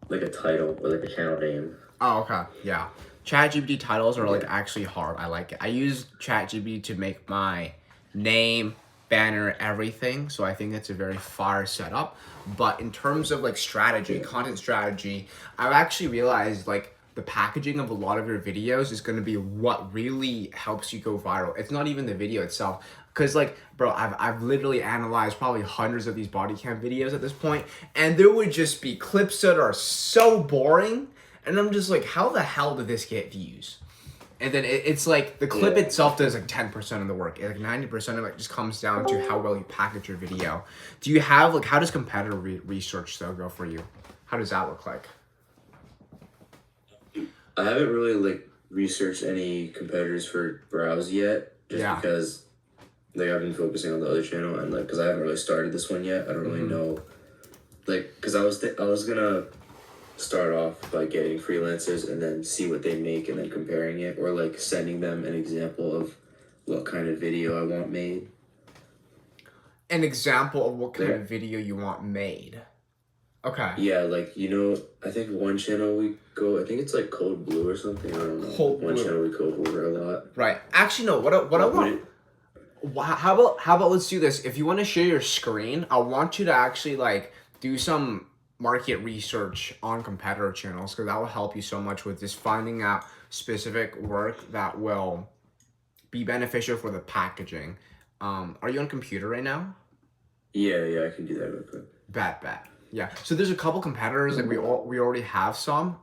like a title or like a channel name. Oh, okay. Yeah. ChatGPT titles are like actually hard. I like it. I use ChatGPT to make my name, banner, everything. So I think it's a very fire setup. But in terms of like strategy, Yeah. content strategy, I've actually realized like the packaging of a lot of your videos is going to be what really helps you go viral. It's not even the video itself. Cause like, bro, I've literally analyzed probably hundreds of these body cam videos at this point, and there would just be clips that are so boring, and I'm just like, how the hell did this get views? And then it's like the clip Yeah. itself does like 10% of the work. Like 90% of it just comes down to how well you package your video. Do you have like, how does competitor research though go for you? How does that look like? I haven't really like researched any competitors for Browse yet, just Yeah. because like I've been focusing on the other channel and like because I haven't really started this one yet. I don't really know like because I was gonna start off by getting freelancers and then see what they make and then comparing it or like sending them an example of what kind of video I want made. An example of what kind There, of video you want made. Okay. yeah, like I think one channel we go. I think it's like Code Blue or something. I don't know. Cold One blue. channel we go over a lot. Right. Actually, no. What I But want. How about let's do this? If you want to share your screen, I want you to actually like do some market research on competitor channels because that will help you so much with just finding out specific work that will be beneficial for the packaging. Are you on computer right now? yeah, I can do that real quick. Bet. Yeah. So there's a couple competitors like we already have some.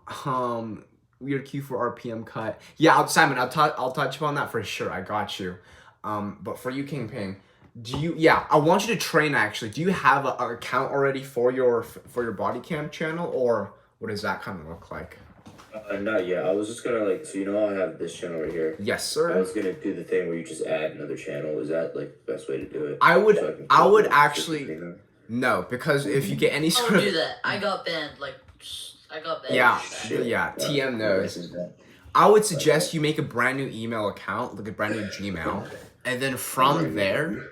Weird Q for RPM cut. Yeah, Simon, I'll touch upon that for sure. I got you. But for you, King Ping, do you? Yeah, I want you to train actually. Do you have an account already for your body cam channel, or what does that kind of look like? Not yet. I was just gonna like so I have this channel right here. Yes, I sir. was gonna do the thing where you just add another channel. Is that like the best way to do it? I would So I can I click would like actually between them. no because if you get any I sort would of do that. I got banned. Like, I got banned. yeah for that. Shit. yeah TM My bad, knows. my bad. I would suggest you make a brand new email account, like a brand new Gmail, and then from there,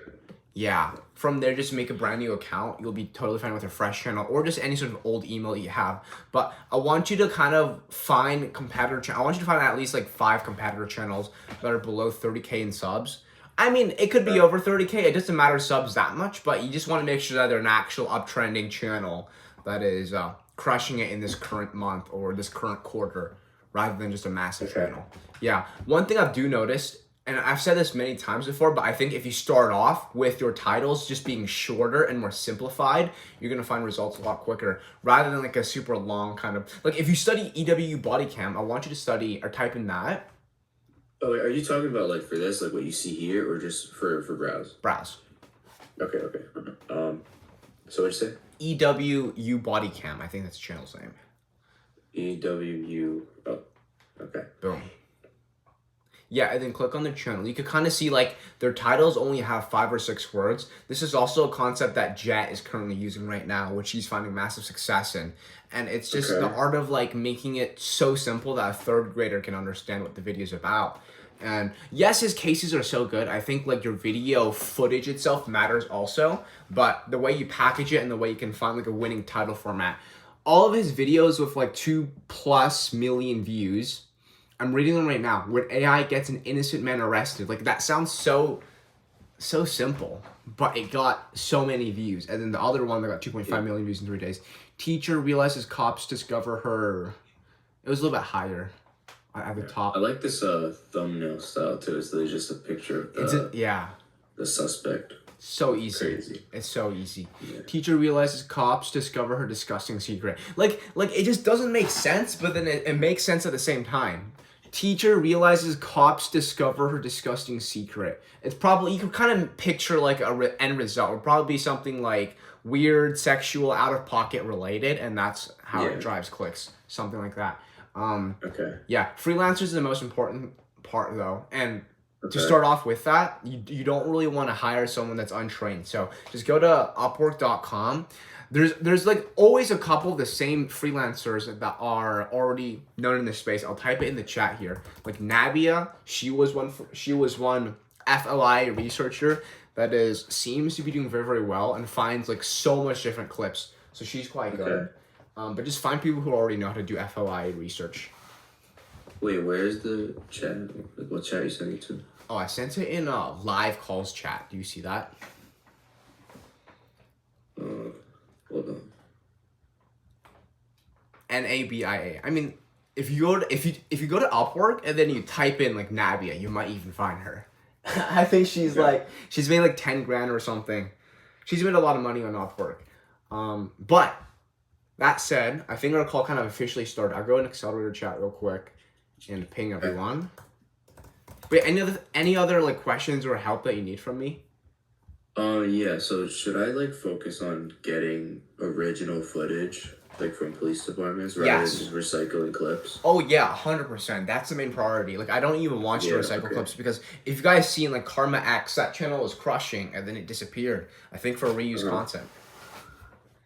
yeah, from there just make a brand new account. You'll be totally fine with a fresh channel or just any sort of old email you have. But I want you to kind of find competitor. I want you to find at least like 5 competitor channels that are below 30K in subs. I mean, it could be over 30K. It doesn't matter subs that much, but you just want to make sure that they're an actual uptrending channel that is crushing it in this current month or this current quarter, rather than just a massive Okay. channel. Yeah. One thing I've do noticed, and I've said this many times before, but I think if you start off with your titles just being shorter and more simplified, you're gonna find results a lot quicker rather than like a super long kind of like if you study EWU body cam, I want you to study or type in that Oh, wait, are you talking about like for this, like what you see here, or just for Browse? browse. Okay. So what'd you say? EWU body cam. I think that's the channel's name. EWU. Oh, okay. Boom. Yeah, and then click on the channel. You could kind of see like their titles only have 5 or 6 words. This is also a concept that Jet is currently using right now, which he's finding massive success in. And it's just the Okay. art of like making it so simple that a 3rd grader can understand what the video is about. And yes, his cases are so good. I think like your video footage itself matters also, but the way you package it and the way you can find like a winning title format. All of his videos with like 2+ million views, I'm reading them right now. When AI gets an innocent man arrested, like that sounds so simple, but it got so many views. And then the other one that got 2.5 million views in 3 days. Teacher realizes cops discover her. It was a little bit higher at the I top. like this thumbnail style too. So there's just a picture of Yeah, the suspect. so easy. Crazy. It's so easy. Yeah. Teacher realizes cops discover her disgusting secret. Like it just doesn't make sense, but then it makes sense at the same time. Teacher realizes cops discover her disgusting secret. It's probably, you can kind of picture like a end result. It would probably be something like weird, sexual, out of pocket related, and that's how Yeah. it drives clicks. Something like that. Okay. Yeah, freelancers is the most important part though, and to Okay. start off with that, you don't really want to hire someone that's untrained. So just go to Upwork.com. There's like always a couple of the same freelancers that are already known in this space. I'll type it in the chat here. Like Nabia, she was one FLI researcher that seems to be doing very, very well and finds like so much different clips. So she's quite good. Okay. But just find people who already know how to do FOI research. Wait, where's the chat? Like, what chat you sent it to? Oh, I sent it in a live calls chat. Do you see that? Hold on. Nabia. I mean, if you go to Upwork and then you type in like Nabia, you might even find her. I think she's she's made like 10 grand or something. She's made a lot of money on Upwork. But that said, I think our call kind of officially started. I'll go in accelerator chat real quick and ping everyone. Wait, any other like questions or help that you need from me? Yeah, so should I like focus on getting original footage like from police departments rather than just recycling clips? Oh yeah, 100%. That's the main priority. Like I don't even want you to recycle clips because if you guys seen like Karma X, that channel was crushing and then it disappeared. I think for reuse content.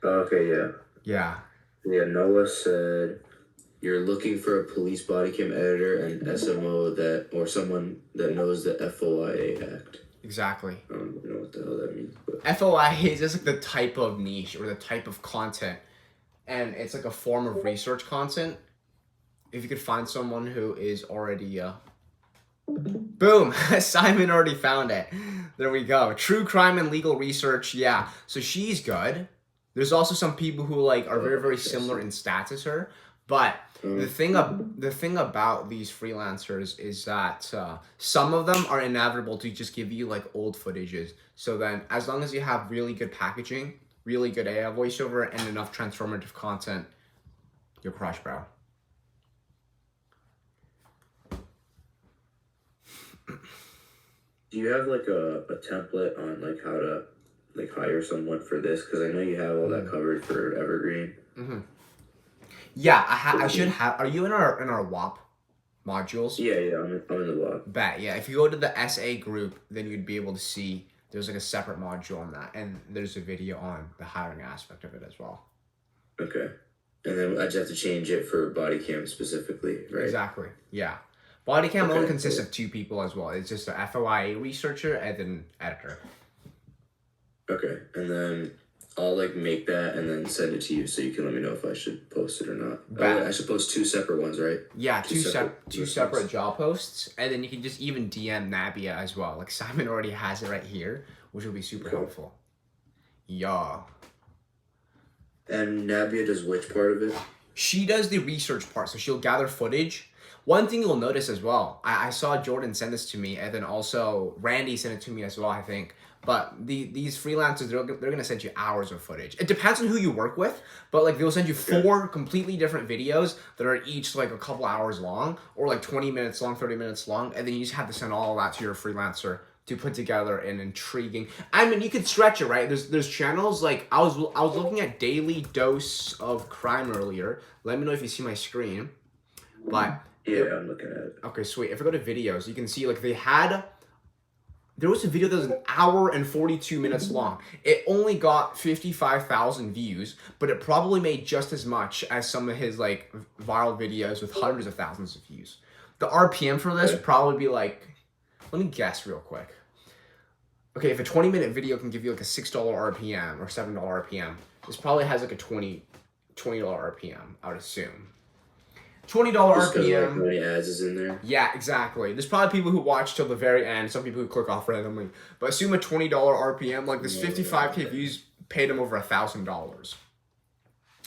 Okay, yeah. Yeah. Yeah, Noah said you're looking for a police body cam editor and SMO or someone that knows the FOIA Act. Exactly. I don't know what the hell that means. But FOIA is just like the type of niche or the type of content, and it's like a form of research content. If you could find someone who is already boom, Simon already found it. There we go. True crime and legal research. Yeah, so she's good. There's also some people who like are very, very similar in stats as her. But the thing about these freelancers is that some of them are inevitable to just give you like old footages. So then as long as you have really good packaging, really good AI voiceover, and enough transformative content, you're crushed, bro. do you have like a template on like how to like hire someone for this? Because I know you have all that covered for Evergreen. Mm-hmm. Yeah, I should have. Are you in our WAP modules? Yeah, I'm in the WAP. Bet, yeah. If you go to the SA group, then you'd be able to see there's like a separate module on that, and there's a video on the hiring aspect of it as well. Okay. And then I just have to change it for body cam specifically, right? Exactly, yeah. Body cam only consists of 2 people as well. It's just an FOIA researcher and an editor. Okay, and then I'll like make that and then send it to you so you can let me know if I should post it or not. I should post 2 separate ones, right? Yeah, two separate job posts, and then you can just even DM Nabia as well. Like Simon already has it right here, which will be super helpful. Yeah. And Nabia does which part of it? She does the research part, so she'll gather footage. One thing you'll notice as well, I saw Jordan send this to me, and then also Randy sent it to me as well, I think. But these freelancers, they're going to send you hours of footage. It depends on who you work with, but like they'll send you 4 completely different videos that are each like a couple hours long, or like 20 minutes long, 30 minutes long, and then you just have to send all of that to your freelancer to put together an intriguing. I mean, you could stretch it, right? There's channels like I was looking at Daily Dose of Crime earlier. Let me know if you see my screen. But yeah, I'm looking at it. Okay, sweet. If I go to videos, you can see like there was a video that was 1 hour and 42 minutes long. It only got 55,000 views, but it probably made just as much as some of his like viral videos with hundreds of thousands of views. The RPM for this would probably be like, let me guess real quick. Okay, if a 20-minute video can give you like a $6 RPM or $7 RPM, this probably has like a $20 RPM, I would assume. $20 RPM. Like, many ads is in there. Yeah, exactly. There's probably people who watch till the very end. Some people who click off randomly. But assume a $20 RPM. Like this 55K views paid him over $1,000.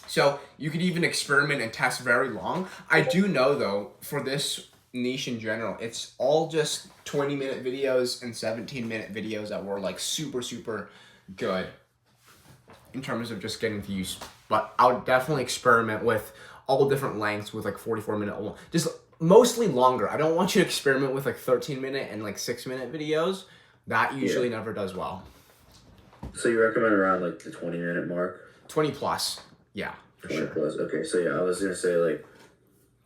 So you could even experiment and test very long. I do know though, for this niche in general, it's all just 20-minute videos and 17-minute videos that were like super, super good in terms of just getting views. But I would definitely experiment with all different lengths with like 44-minute, just mostly longer. I don't want you to experiment with like 13-minute and like 6-minute videos. That usually never does well. So you recommend around like the 20-minute mark? 20 plus, yeah, for 20 sure. plus, okay. So yeah, I was gonna say like,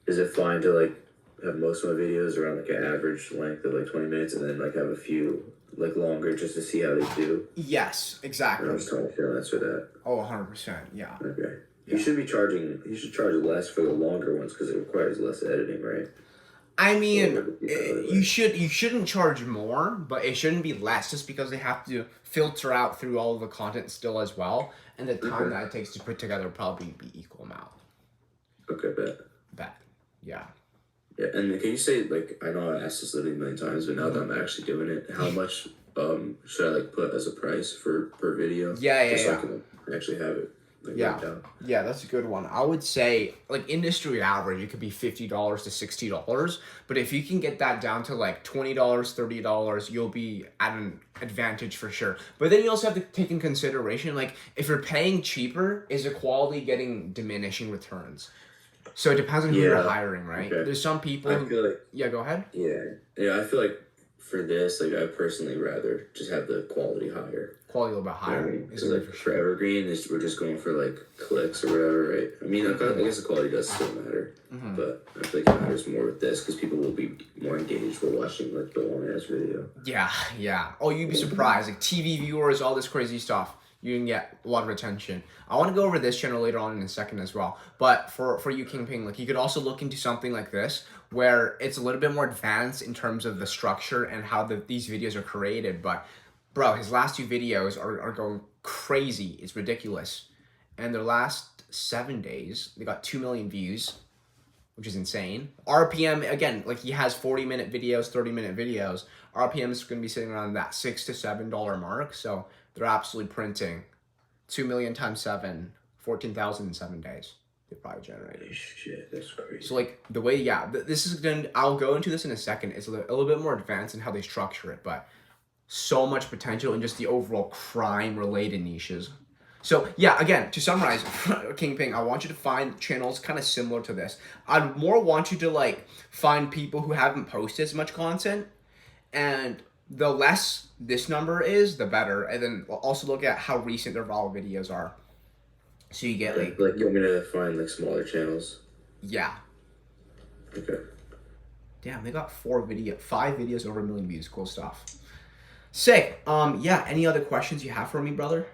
is it fine to like have most of my videos around like an average length of like 20 minutes and then like have a few like longer just to see how they do? Yes, exactly. And I was telling freelancer that. Oh, 100%, yeah. Okay. You should charge less for the longer ones because it requires less editing, right? I mean, Or would it be better you way? shouldn't charge more, but it shouldn't be less just because they have to filter out through all of the content still as well, and the time Okay. that it takes to put together will probably be equal amount. Okay, bet. Bet. Yeah. Yeah, and can you say, like, I know I asked this literally a million times, but now that I'm actually doing it, how much should I like put as a price per video? Yeah, Just so I yeah. can actually have it like Yeah. written down. Yeah, that's a good one. I would say like industry average, it could be $50 to $60. But if you can get that down to like $20, $30, you'll be at an advantage for sure. But then you also have to take in consideration, like if you're paying cheaper, is the quality getting diminishing returns? So it depends on who you're Yeah. hiring, right? Okay. There's some people I who, feel like yeah, go ahead. yeah, I feel like for this, like I personally rather just have the quality higher. Quality a little bit You know what I higher. mean? Is Because like for Evergreen, we're just going for like clicks or whatever, right? I mean, I guess the quality does still matter, but I feel like it matters more with this because people will be more engaged while watching like the long ass video. Yeah. Oh, you'd be surprised. Like TV viewers, all this crazy stuff. You can get a lot of attention. I want to go over this channel later on in a second as well. But for you, Kingpin, like you could also look into something like this where it's a little bit more advanced in terms of the structure and how these videos are created. But bro, his last two videos are going crazy. It's ridiculous. And their last 7 days, they got 2 million views, which is insane. RPM, again, like he has 40-minute videos, 30-minute videos. RPM is going to be sitting around that $6 to $7 mark. So they're absolutely printing 2 million times 7, 14,000 in 7 days. They probably generated. Shit, that's crazy. So like the way, this is going to, I'll go into this in a second. It's a little bit more advanced in how they structure it, but so much potential in just the overall crime-related niches. So yeah, again, to summarize, Kingpin, I want you to find channels kind of similar to this. I'd more want you to like find people who haven't posted as much content, and the less this number is, the better. And then also look at how recent their viral videos are. So you get like you want me to find like smaller channels? Yeah. Okay. Damn, they got 5 videos over 1 million views. Cool stuff. Sick. Yeah. Any other questions you have for me, brother?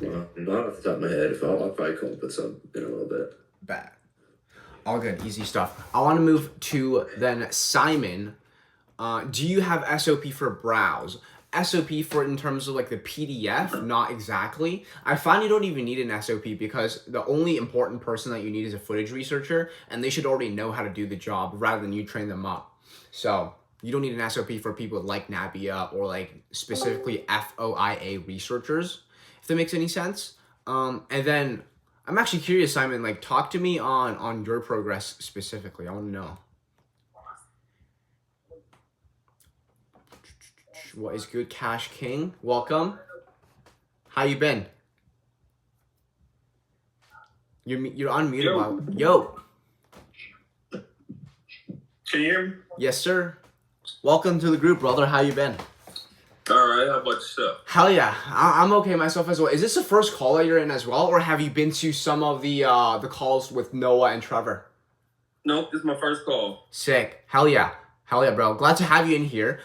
Well, not off the top of my head. I'll probably come up with some in a little bit. Bad. All good. Easy stuff. I want to move to then Simon. Do you have SOP for browse? SOP for in terms of like the PDF, not exactly. I find you don't even need an SOP because the only important person that you need is a footage researcher, and they should already know how to do the job rather than you train them up. So you don't need an SOP for people like Nabia or like specifically FOIA researchers, if that makes any sense. And then I'm actually curious, Simon, like talk to me on your progress specifically. I want to know. What is good, Cash King? Welcome. How you been? You're unmutable. Yo. Can you hear me? Yes, sir. Welcome to the group, brother. How you been? All right. How about yourself? Hell yeah, I'm okay myself as well. Is this the first call that you're in as well, or have you been to some of the calls with Noah and Trevor? Nope. This is my first call. Sick. Hell yeah, bro. Glad to have you in here.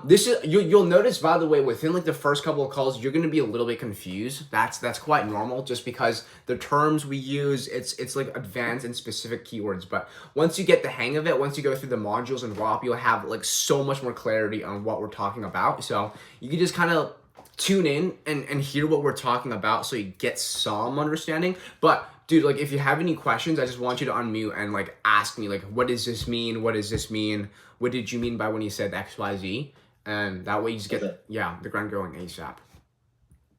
This is you'll notice, by the way, within like the first couple of calls, you're gonna be a little bit confused. That's quite normal, just because the terms we use, it's like advanced and specific keywords. But once you get the hang of it, once you go through the modules and ROP, you'll have like so much more clarity on what we're talking about. So you can just kind of tune in and hear what we're talking about, so you get some understanding. But dude, like if you have any questions, I just want you to unmute and like ask me like, what does this mean? What does this mean? What did you mean by when you said XYZ? And that way you just get the ground going ASAP.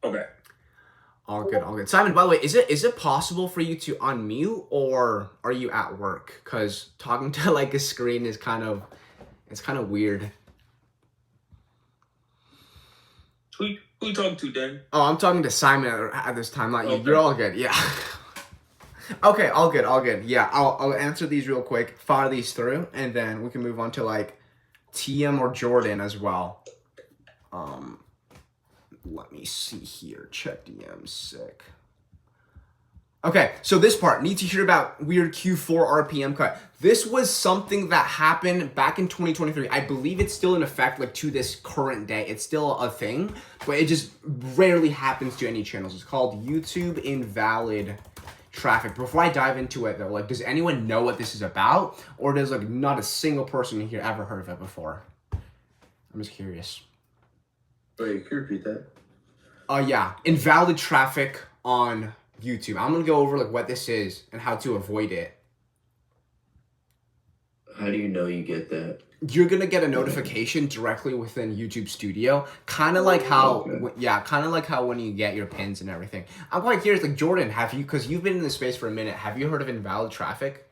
Okay. All good. Simon, by the way, is it possible for you to unmute, or are you at work? Cause talking to like a screen is kind of weird. Who you talking to, Dan? Oh, I'm talking to Simon at this time, not you. Okay. You're all good. Yeah. Okay, all good. Yeah, I'll answer these real quick, fire these through, and then we can move on to like TM or Jordan as well. Let me see here. Check DM. Sick. Okay, so this part, need to hear about weird Q4 RPM cut. This was something that happened back in 2023. I believe it's still in effect, like to this current day. It's still a thing, but it just rarely happens to any channels. It's called YouTube invalid traffic. Before I dive into it though, like, does anyone know what this is about, or does like not a single person here ever heard of it before? I'm just curious. Wait, can you repeat that? Yeah, invalid traffic on YouTube. I'm gonna go over like what this is and how to avoid it. How do you know you get that? You're gonna get a notification directly within YouTube Studio, kind of like how, kind of like how when you get your pins and everything. I'm quite curious, like Jordan, have you, because you've been in this space for a minute, have you heard of invalid traffic?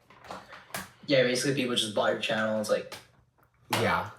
Yeah, basically people just bought your channel. It's like Yeah.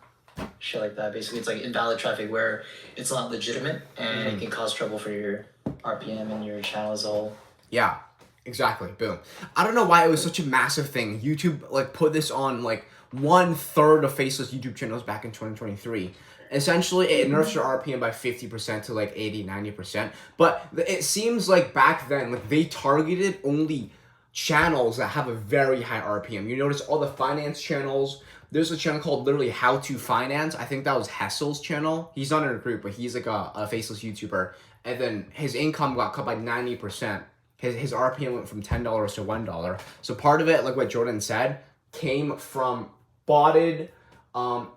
shit like that. Basically, it's like invalid traffic where it's not legitimate and it can cause trouble for your RPM and your channel as a whole. Yeah, exactly. Boom. I don't know why it was such a massive thing. YouTube like put this on like 1/3 of faceless YouTube channels back in 2023. Essentially, it nerfs your RPM by 50% to like 80-90%. But it seems like back then, like they targeted only channels that have a very high RPM. You notice all the finance channels. There's a channel called literally How to Finance. I think that was Hessel's channel. He's not in a group, but he's like a faceless YouTuber. And then his income got cut by 90%. His RPM went from $10 to $1. So part of it, like what Jordan said, came from botted.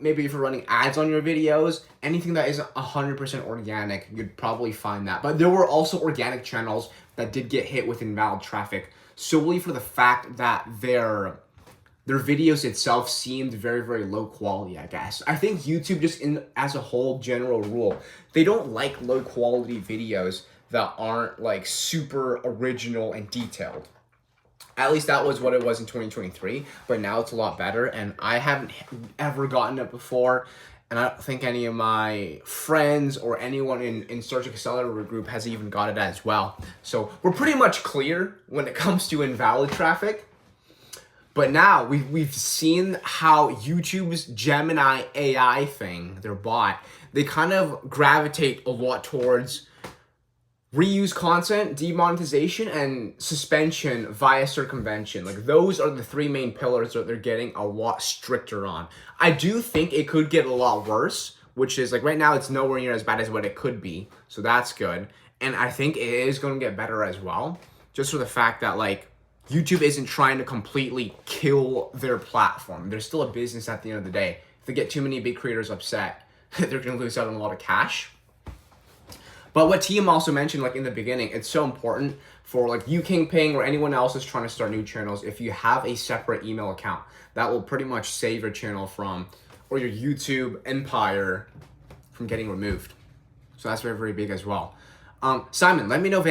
Maybe if you're running ads on your videos, anything that isn't 100% organic, you'd probably find that. But there were also organic channels that did get hit with invalid traffic solely for the fact that their videos itself seemed very, very low quality, I guess. I think YouTube just as a whole general rule, they don't like low quality videos that aren't like super original and detailed. At least that was what it was in 2023, but now it's a lot better, and I haven't ever gotten it before, and I don't think any of my friends or anyone in Search Accelerator group has even got it as well. So we're pretty much clear when it comes to invalid traffic. But now we've seen how YouTube's Gemini AI thing, their bot, they kind of gravitate a lot towards reuse content, demonetization, and suspension via circumvention. Like those are the three main pillars that they're getting a lot stricter on. I do think it could get a lot worse, which is like right now it's nowhere near as bad as what it could be. So that's good. And I think it is going to get better as well. Just for the fact that like YouTube isn't trying to completely kill their platform. They're still a business at the end of the day. If they get too many big creators upset, they're going to lose out on a lot of cash. But what TM also mentioned, like in the beginning, it's so important for like you, King Ping, or anyone else is trying to start new channels. If you have a separate email account, that will pretty much save your channel from, or your YouTube empire from getting removed. So that's very, very big as well. Simon, let me know if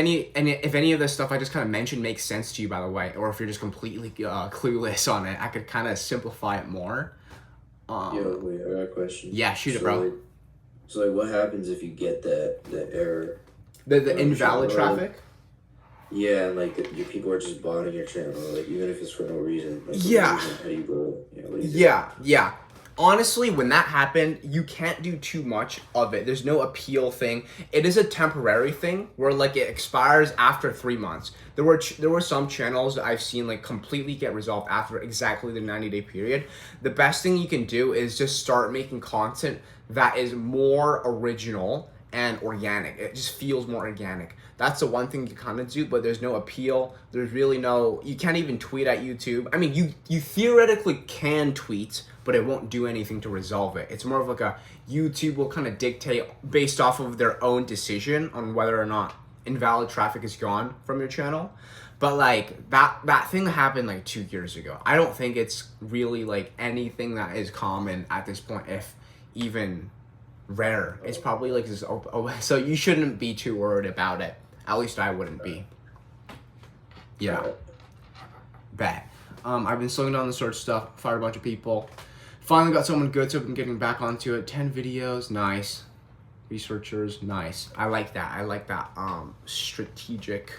any of this stuff I just kind of mentioned makes sense to you, by the way, or if you're just completely clueless on it. I could kind of simplify it more. Yo, wait, I got a question. Yeah, shoot it, bro. So like, what happens if you get that error? The invalid traffic? Yeah, and like your people are just botting your channel, like even if it's for no reason. Like, yeah. How do you go? Yeah. Honestly, when that happened, you can't do too much of it. There's no appeal thing. It is a temporary thing where like it expires after 3 months. There were some channels that I've seen like completely get resolved after exactly the 90-day period. The best thing you can do is just start making content that is more original and organic. It just feels more organic. That's the one thing you kind of do, but there's no appeal. There's really no, you can't even tweet at YouTube. I mean, you theoretically can tweet, but it won't do anything to resolve it. It's more of like a YouTube will kind of dictate based off of their own decision on whether or not invalid traffic is gone from your channel. But like that thing happened like 2 years ago. I don't think it's really like anything that is common at this point, if even rare. It's probably like this. So you shouldn't be too worried about it. At least I wouldn't be. Yeah. Bet. I've been slowing down the search stuff. Fired a bunch of people. Finally got someone good, so I've been getting back onto it. 10 videos, nice. Researchers, nice. I like that. I like that strategic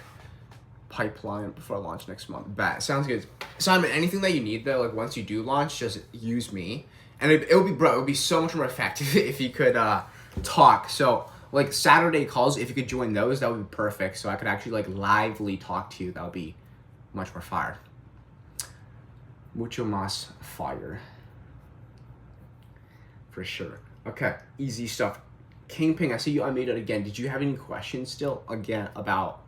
pipeline before I launch next month. Bet. Sounds good. Simon, anything that you need though, like once you do launch, just use me. And it would be so much more effective if you could talk. So like Saturday calls, if you could join those, that would be perfect. So I could actually like lively talk to you. That would be much more fire. Mucho más fire. For sure. Okay, easy stuff. King Ping, I see you unmuted again. Did you have any questions still again about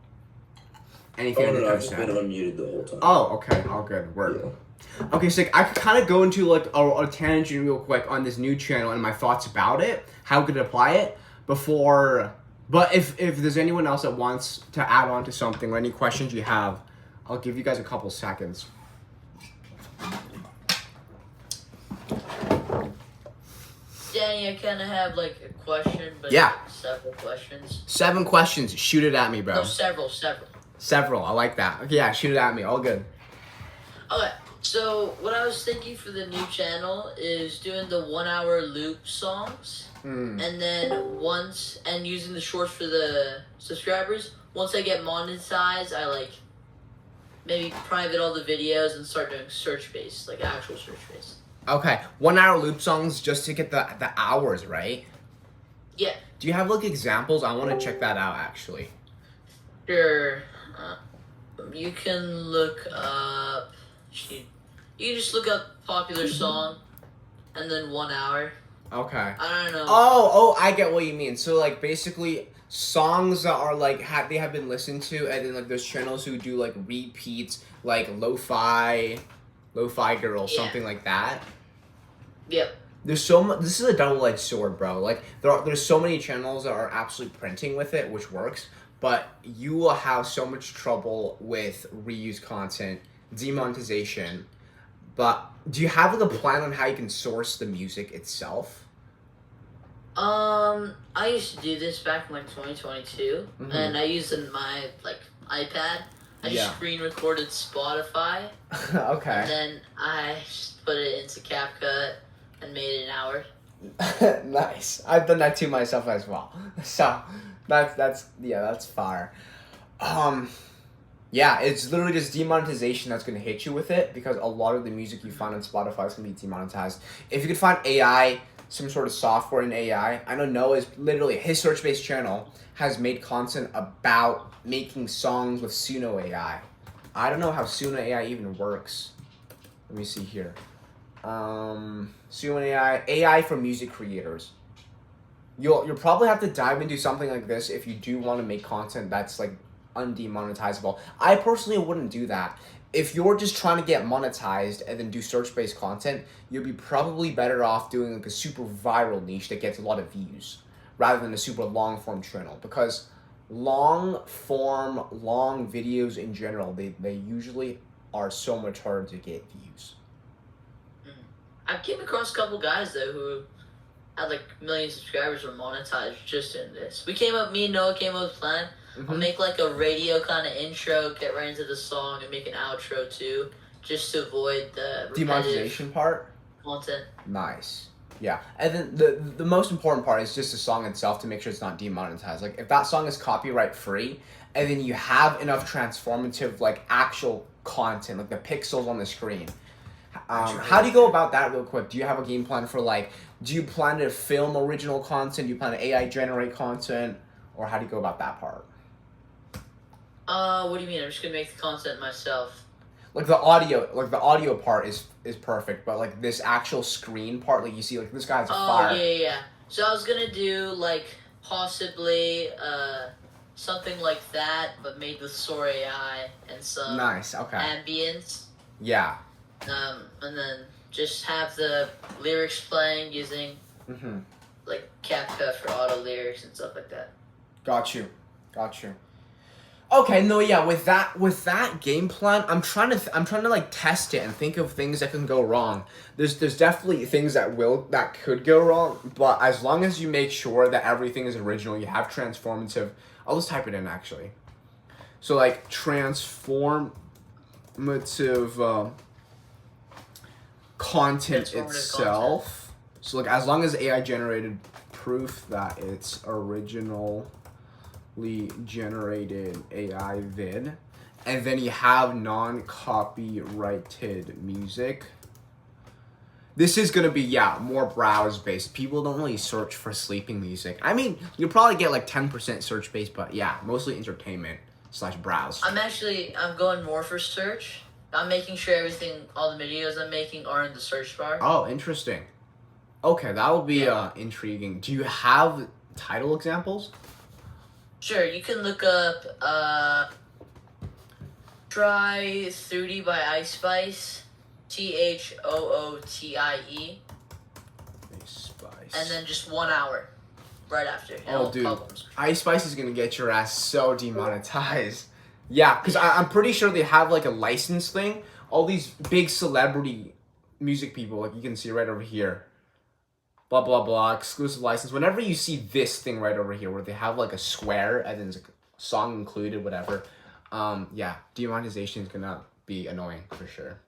Anything Oh on no, your no, I've just been channel? unmuted the whole time. Oh, okay, all good. Work. Yeah. Okay, so I could kind of go into like a tangent real quick on this new channel and my thoughts about it, how could apply it before. But if there's anyone else that wants to add on to something or any questions you have, I'll give you guys a couple seconds. Danny, I kind of have like a question, but Yeah. several questions. 7 questions. Shoot it at me, bro. No, several. Several. I like that. Okay, yeah, shoot it at me. All good. Okay, so what I was thinking for the new channel is doing the 1 hour loop songs, and then using the shorts for the subscribers. Once I get monetized, I like maybe private all the videos and start doing search based, like actual search based. Okay, 1 hour loop songs just to get the hours, right? Yeah, Do you have like examples? I want to check that out actually. sure. You can look up. You can just look up popular song, and then 1 hour. Okay. I don't know. Oh, I get what you mean. So like basically songs that are like they have been listened to, and then like there's channels who do like repeats, like lo-fi girl, Yeah. something like that. Yep. There's so much. This is a double-edged sword, bro. Like there's so many channels that are absolutely printing with it, which works, but you will have so much trouble with reused content, demonetization. But do you have like a plan on how you can source the music itself? I used to do this back in like 2022, and I used my like iPad. I Yeah. screen recorded Spotify, Okay. and then I just put it into CapCut and made it an hour. Nice. I've done that to myself as well. So that's fire. Yeah, it's literally just demonetization that's gonna hit you with it, because a lot of the music you find on Spotify is gonna be demonetized. If you could find AI, some sort of software in AI, I know Noah is literally, his search-based channel has made content about making songs with Suno AI. I don't know how Suno AI even works. Let me see here. Suno AI for music creators. You'll probably have to dive into something like this if you do want to make content that's like undemonetizable. I personally wouldn't do that. If you're just trying to get monetized and then do search-based content, you'll be probably better off doing like a super viral niche that gets a lot of views rather than a super long-form channel, because long videos in general, they usually are so much harder to get views. I came across a couple guys though who had like a million subscribers or monetized just in this. Me and Noah came up with a plan. I'll make like a radio kind of intro, get right into the song, and make an outro too, just to avoid the Demonetization part? content. Nice. Yeah. And then the most important part is just the song itself, to make sure it's not demonetized. Like if that song is copyright free and then you have enough transformative like actual content, like the pixels on the screen. How do you go about that real quick? Do you have a game plan for like, do you plan to film original content? Do you plan to AI generate content? Or how do you go about that part? What do you mean? I'm just gonna make the content myself. Like the audio part is perfect, but like this actual screen part, like you see, like this guy's a fire. Oh yeah. So I was gonna do like possibly something like that, but made with Soar AI and some Nice. Okay. ambience. Yeah. And then just have the lyrics playing using like CapCut for auto lyrics and stuff like that. Got you. Okay, no, yeah, with that game plan, I'm trying to like test it and think of things that can go wrong. There's definitely things that could go wrong, but as long as you make sure that everything is original, you have transformative. I'll just type it in actually. So like transformative content itself. So like as long as AI generated proof that it's originally generated AI vid, and then you have non-copyrighted music. This is gonna be more browse based. People don't really search for sleeping music. I mean, you'll probably get like 10% search based, but yeah, mostly entertainment / browse. I'm going more for search. I'm making sure all the videos I'm making are in the search bar. Oh, interesting. Okay, that will be intriguing. Do you have title examples? Sure, you can look up Try 30 by Ice Spice, THOOTIE, Spice. and then just 1 hour right after. Oh, dude. Problems. Ice Spice is gonna get your ass so demonetized. Yeah, because I'm pretty sure they have like a license thing. All these big celebrity music people, like you can see right over here. Blah, blah, blah, exclusive license. Whenever you see this thing right over here where they have like a square and then it's like a song included, whatever. Yeah, demonetization is gonna be annoying for sure.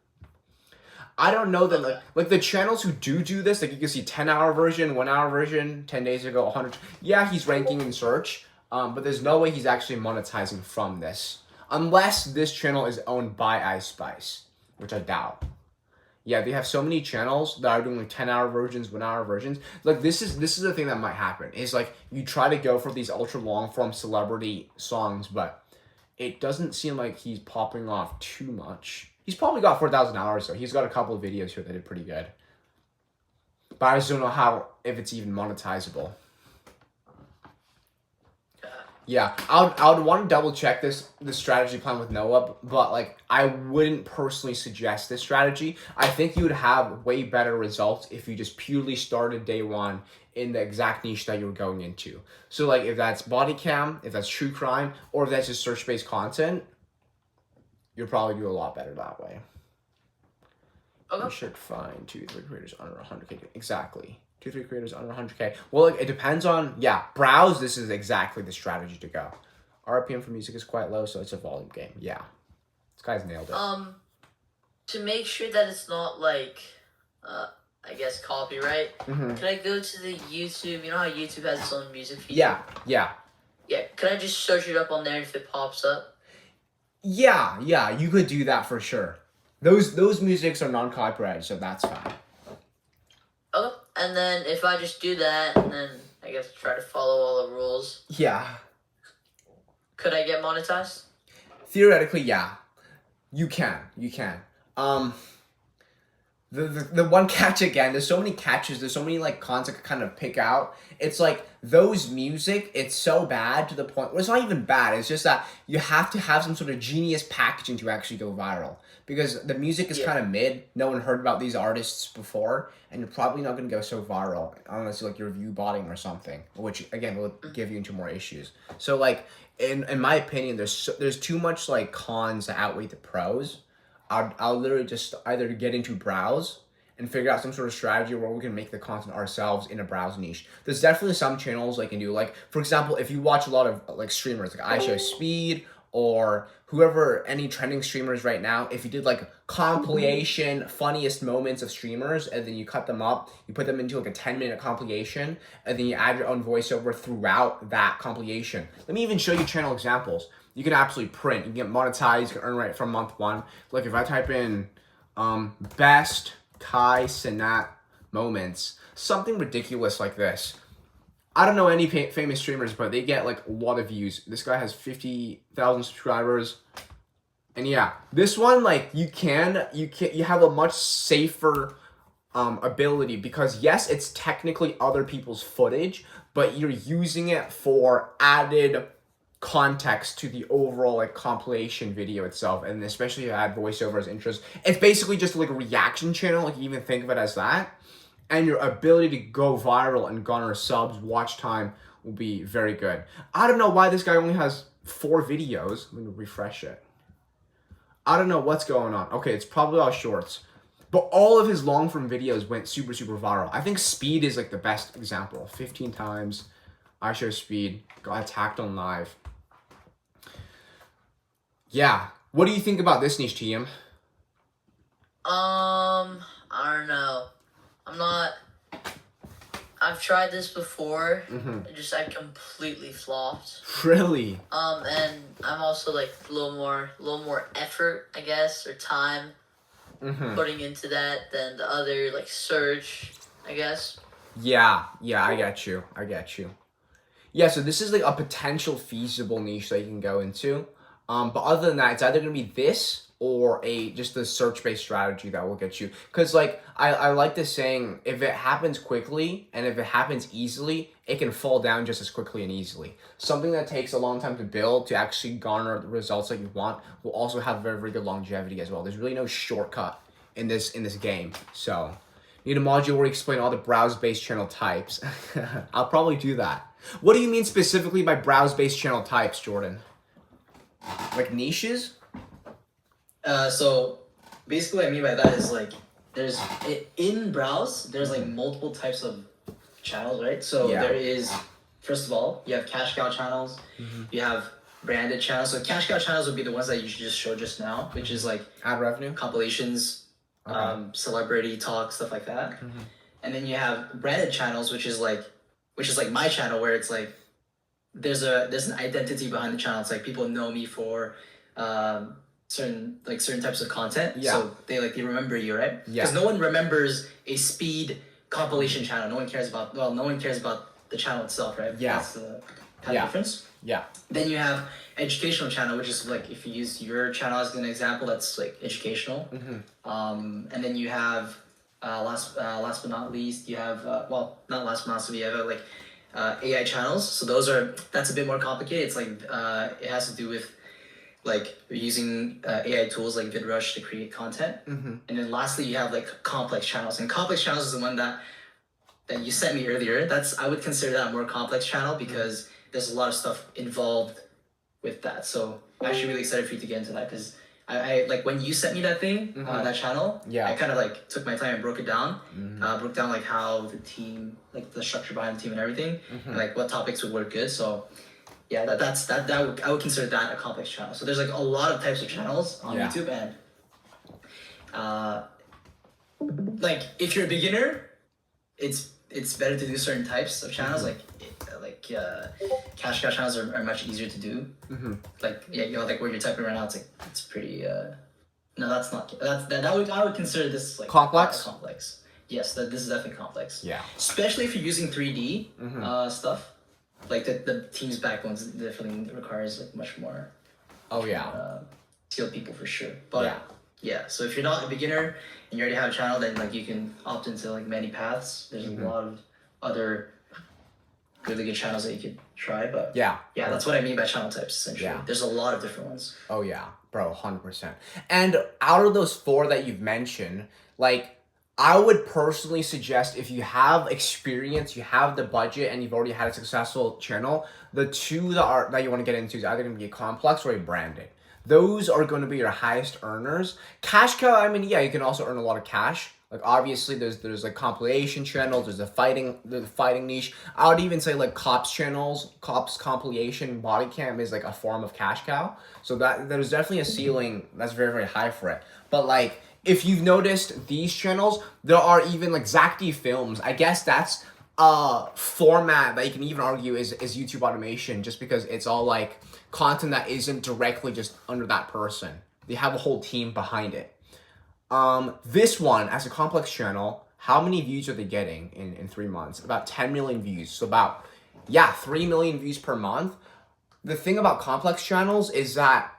I don't know that like the channels who do this, like you can see 10-hour version, 1 hour version, 10 days ago, 100. Yeah, he's ranking in search, but there's no way he's actually monetizing from this. Unless this channel is owned by Ice Spice, which I doubt. Yeah, they have so many channels that are doing like 10-hour versions, 1 hour versions. Like this is the thing that might happen. Is like you try to go for these ultra long form celebrity songs, but it doesn't seem like he's popping off too much. He's probably got 4,000 hours, so he's got a couple of videos here that did pretty good. But I just don't know if it's even monetizable. Yeah, I would want to double check the strategy plan with Noah, but like I wouldn't personally suggest this strategy. I think you would have way better results if you just purely started day one in the exact niche that you were going into. So like if that's body cam, if that's true crime, or if that's just search-based content, you'll probably do a lot better that way. Okay. You should find 2-3 creators under 100K. Exactly. 2-3 creators under 100K. Well, like, it depends on, browse, this is exactly the strategy to go. RPM for music is quite low, so it's a volume game. Yeah. This guy's nailed it. To make sure that it's not like, I guess copyright, can I go to the YouTube, you know how YouTube has its own music feature? Yeah. Yeah, can I just search it up on there if it pops up? Yeah, you could do that for sure. Those musics are non-copyrighted, so that's fine. Okay, and then if I just do that, and then I guess try to follow all the rules. Yeah. Could I get monetized? Theoretically, yeah. You can. The one catch again, there's so many catches, there's so many like cons I could kind of pick out. It's like those music, it's so bad to the point where it's not even bad, it's just that you have to have some sort of genius packaging to actually go viral. Because the music is kind of mid, no one heard about these artists before, and you're probably not going to go so viral unless like you're view botting or something, which again will give you into more issues. So like in my opinion, there's too much like cons that outweigh the pros. I'll literally just either get into browse and figure out some sort of strategy where we can make the content ourselves in a browse niche. There's definitely some channels I can do, like for example, if you watch a lot of like streamers like iShowSpeed or whoever, any trending streamers right now, if you did like compilation funniest moments of streamers and then you cut them up, you put them into like a 10-minute compilation and then you add your own voiceover throughout that compilation. Let me even show you channel examples. You can absolutely print, you can get monetized, you can earn right from month one. Like if I type in best Kai Cenat moments, something ridiculous like this. I don't know any famous streamers, but they get like a lot of views. This guy has 50,000 subscribers. And yeah, this one, like you have a much safer ability because yes, it's technically other people's footage, but you're using it for added context to the overall like compilation video itself, and especially if you add voiceover as intros. It's basically just like a reaction channel, like you even think of it as that. And your ability to go viral and garner subs, watch time will be very good. I don't know why this guy only has 4 videos. I'm gonna refresh it. I don't know what's going on. Okay, it's probably all shorts. But all of his long form videos went super viral. I think Speed is like the best example. 15 times. iShowSpeed got attacked on live. Yeah. What do you think about this niche, TM? I don't know. I've tried this before. I completely flopped. Really? And I'm also like a little more effort, I guess, or time putting into that than the other like search, I guess. Yeah, I get you. Yeah, so this is like a potential feasible niche that you can go into. But other than that, it's either gonna be this or just a search-based strategy that will get you. Because like I like this saying, if it happens quickly and if it happens easily, it can fall down just as quickly and easily. Something that takes a long time to build to actually garner the results that you want will also have very, very good longevity as well. There's really no shortcut in this game. So need a module where you explain all the browse-based channel types. I'll probably do that. What do you mean specifically by browse-based channel types, Jordan? Like niches? So basically what I mean by that is like in browse there's like multiple types of channels, right? So Yeah. there is, first of all, you have cash cow channels, you have branded channels. So cash cow channels would be the ones that you just showed just now, which is like Ad revenue? compilations, celebrity talk, stuff like that. And then you have branded channels, which is like my channel, where it's like there's an identity behind the channel. It's like people know me for certain types of content. Yeah. So they remember you, right? Yeah. Because no one remembers a speed compilation channel. No one cares about the channel itself, right? Yeah. That's the kind of difference. Yeah. Then you have educational channel, which is like, if you use your channel as an example, that's like educational. And then you have last but not least, you have not last but not least, you have AI channels. So that's a bit more complicated. It's like it has to do with like using AI tools like VidRush to create content. And then lastly, you have like complex channels. And complex channels is the one that you sent me earlier. I would consider that a more complex channel because there's a lot of stuff involved with that. So I'm actually really excited for you to get into that, because I like when you sent me that thing, that channel, I kind of like took my time and broke it down. Broke down like how the team, like the structure behind the team and everything, and like what topics would work good. So yeah, I would consider that a complex channel. So there's like a lot of types of channels on YouTube, and like if you're a beginner, it's better to do certain types of channels. Like cash cow channels are much easier to do. Like like what you're typing right now, it's pretty no, that's not I would consider this like complex. Complex. Yes, this is definitely complex. Yeah. Especially if you're using 3D stuff. Like the team's backbones definitely requires like much more. Skilled people for sure. But yeah. So if you're not a beginner and you already have a channel, then like you can opt into like many paths. There's a lot of other really good channels that you could try. But yeah, that's what I mean by channel types essentially. Yeah. There's a lot of different ones. Oh yeah, bro, 100%. And out of those 4 that you've mentioned, like I would personally suggest, if you have experience, you have the budget, and you've already had a successful channel, the 2 that you want to get into is either going to be a complex or a branded. Those are going to be your highest earners. Cash cow, I mean, yeah, you can also earn a lot of cash. Like obviously, there's like compilation channels. There's the fighting niche. I would even say like cops channels, cops compilation, body cam is like a form of cash cow. So that there's definitely a ceiling that's very, very high for it. But like, if you've noticed these channels, there are even like Zach D Films. I guess that's a format that you can even argue is YouTube automation, just because it's all like content that isn't directly just under that person. They have a whole team behind it. This one, as a complex channel, how many views are they getting in 3 months? About 10 million views. So about, 3 million views per month. The thing about complex channels is that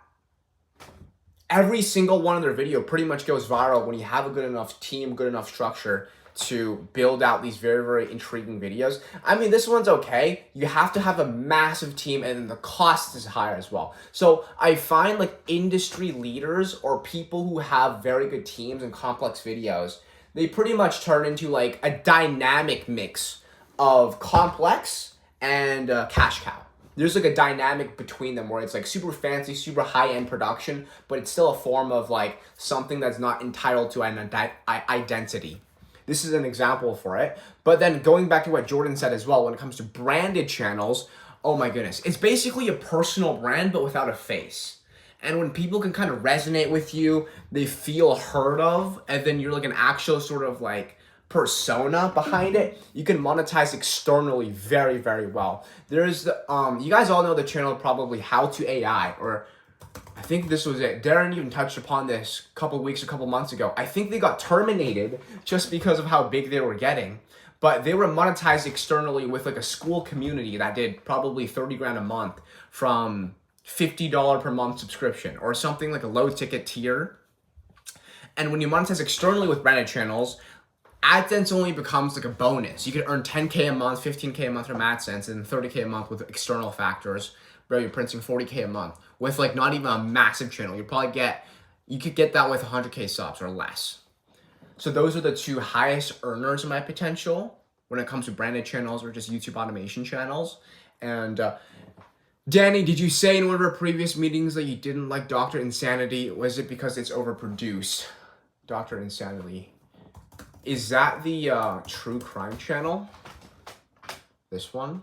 every single one of their video pretty much goes viral when you have a good enough team, good enough structure to build out these very, very intriguing videos. I mean, this one's okay. You have to have a massive team, and then the cost is higher as well. So I find like industry leaders or people who have very good teams and complex videos, they pretty much turn into like a dynamic mix of complex and cash cow. There's like a dynamic between them where it's like super fancy, super high-end production, but it's still a form of like something that's not entitled to an identity. This is an example for it. But then going back to what Jordan said as well, when it comes to branded channels, oh my goodness, it's basically a personal brand but without a face. And when people can kind of resonate with you, they feel heard of, and then you're like an actual sort of like persona behind it, you can monetize externally very, very well. There's the you guys all know the channel probably How to AI, or I think this was it. Darren even touched upon this a couple months ago. I think they got terminated just because of how big they were getting, but they were monetized externally with like a school community that did probably 30 grand a month from $50 per month subscription, or something like a low ticket tier And when you monetize externally with branded channels, AdSense only becomes like a bonus. You could earn 10K a month, 15K a month from AdSense, and 30K a month with external factors. Bro, you're printing 40K a month with like not even a massive channel. You could get that with 100K subs or less. So those are the two highest earners in my potential when it comes to branded channels or just YouTube automation channels. And Danny, did you say in one of our previous meetings that you didn't like Dr. Insanity? Was it because it's overproduced? Dr. Insanity. Is that the true crime channel? This one?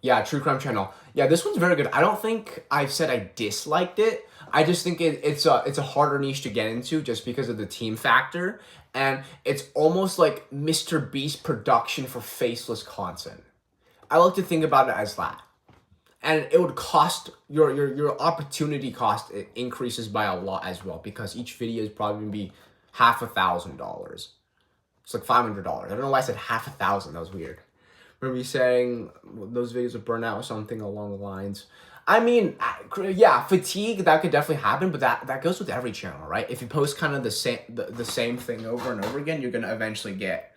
Yeah, true crime channel. Yeah, this one's very good. I don't think I've said I disliked it. I just think it's a harder niche to get into just because of the team factor. And it's almost like Mr. Beast production for faceless content. I like to think about it as that. And it would cost, your opportunity cost, it increases by a lot as well, because each video is probably going to be $1,000. It's like $500. I don't know why I said $1,000. That was weird. Remember you saying those videos would burn out or something along the lines. I mean, yeah, fatigue, that could definitely happen, but that goes with every channel, right? If you post kind of the same thing over and over again, you're going to eventually get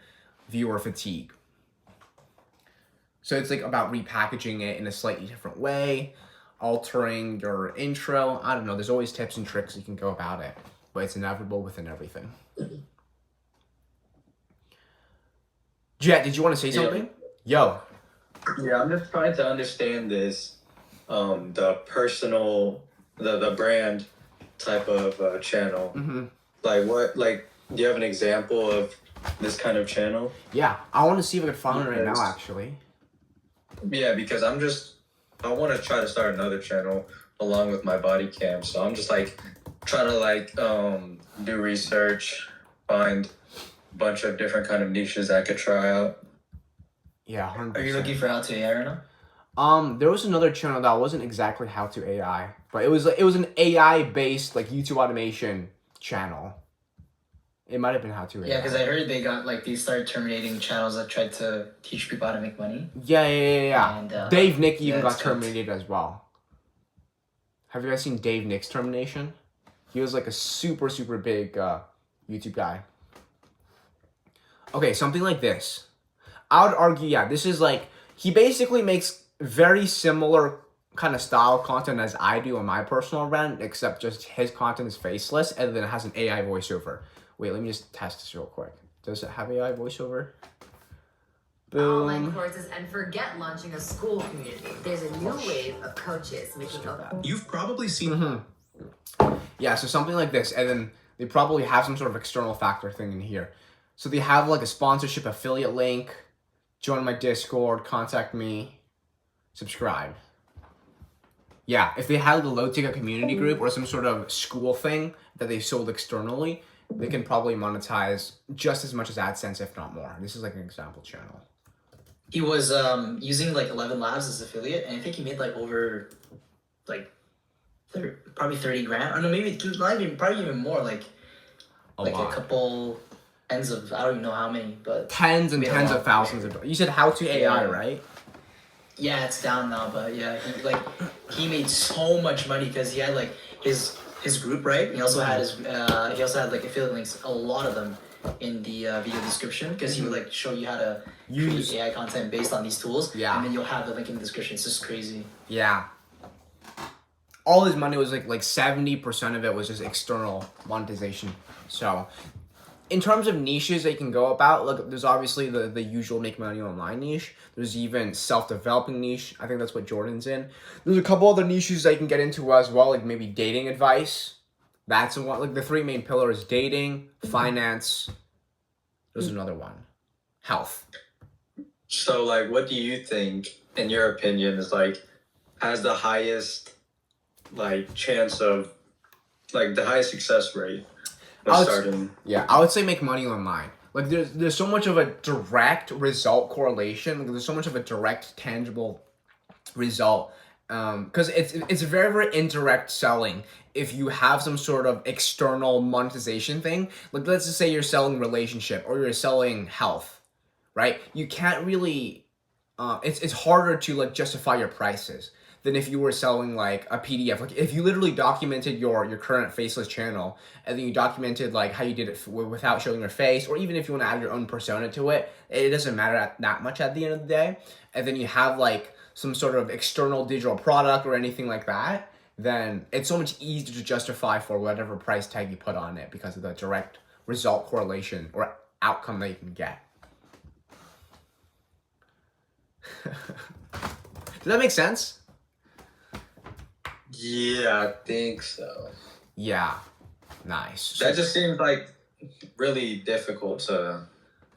viewer fatigue. So it's like about repackaging it in a slightly different way, altering your intro. I don't know. There's always tips and tricks you can go about it, but it's inevitable within everything. Jet, did you want to say something? Yo. Yeah, I'm just trying to understand this, the personal, the brand type of channel. Mm-hmm. Do you have an example of this kind of channel? Yeah, I want to see if I can find it right now, actually. Yeah, because I want to try to start another channel along with my body cam. So I'm just like trying to do research, find a bunch of different kind of niches I could try out. Yeah, 100%. Are you looking for how to AI right now? There was another channel that wasn't exactly how to AI, but it was an AI based like YouTube automation channel. It might have been how to AI. Yeah, because I heard they started terminating channels that tried to teach people how to make money. Yeah. And, Dave Nick even got it's terminated as well. Have you guys seen Dave Nick's termination? He was like a super big YouTube guy. Okay, something like this. I would argue, yeah, this is like, he basically makes very similar kind of style content as I do on my personal brand, except just his content is faceless and then it has an AI voiceover. Wait, let me just test this real quick. Does it have AI voiceover? Boom. Online courses, and forget launching a school community. There's a new wave of coaches making up. You've probably seen. Yeah, so something like this, and then they probably have some sort of external factor thing in here. So they have like a sponsorship affiliate link, join my Discord, contact me, subscribe. Yeah, if they had like a low ticket community group or some sort of school thing that they sold externally, they can probably monetize just as much as AdSense, if not more. This is like an example channel. He was using like 11 Labs as affiliate, and I think he made like over probably 30 grand. I don't know, maybe probably even more, like A lot. a couple tens of, I don't even know how many, but Tens and tens of thousands of. You said how to AI, right? yeah, it's down now, but yeah, he made so much money because he had like his group, right? He also had like affiliate links, a lot of them in the video description, because he would like show you how to use AI content based on these tools. Yeah. And then you'll have the link in the description. It's just crazy. Yeah. All his money was like 70% of it was just external monetization. So in terms of niches that you can go about, look, there's obviously the usual make money online niche. There's even self-developing niche. I think that's what Jordan's in. There's a couple other niches that you can get into as well, like maybe dating advice. That's one. Like the three main pillars: dating, finance. There's another one, health. So like, what do you think, in your opinion, is like has the highest like chance of like the highest success rate of starting? Yeah, I would say make money online. Like there's so much of a direct result correlation. Like, there's so much of a direct tangible result. Because it's very indirect selling. If you have some sort of external monetization thing, like let's just say you're selling relationship or you're selling health, right? You can't really, it's harder to like justify your prices. than if you were selling like a PDF. Like if you literally documented your current faceless channel, and then you documented like how you did it without showing your face, or even if you want to add your own persona to it, it doesn't matter that much at the end of the day. And then you have like some sort of external digital product or anything like that, then it's so much easier to justify for whatever price tag you put on it because of the direct result correlation or outcome that you can get. Does that make sense? Yeah, I think so. Yeah. Nice. That just seems like really difficult to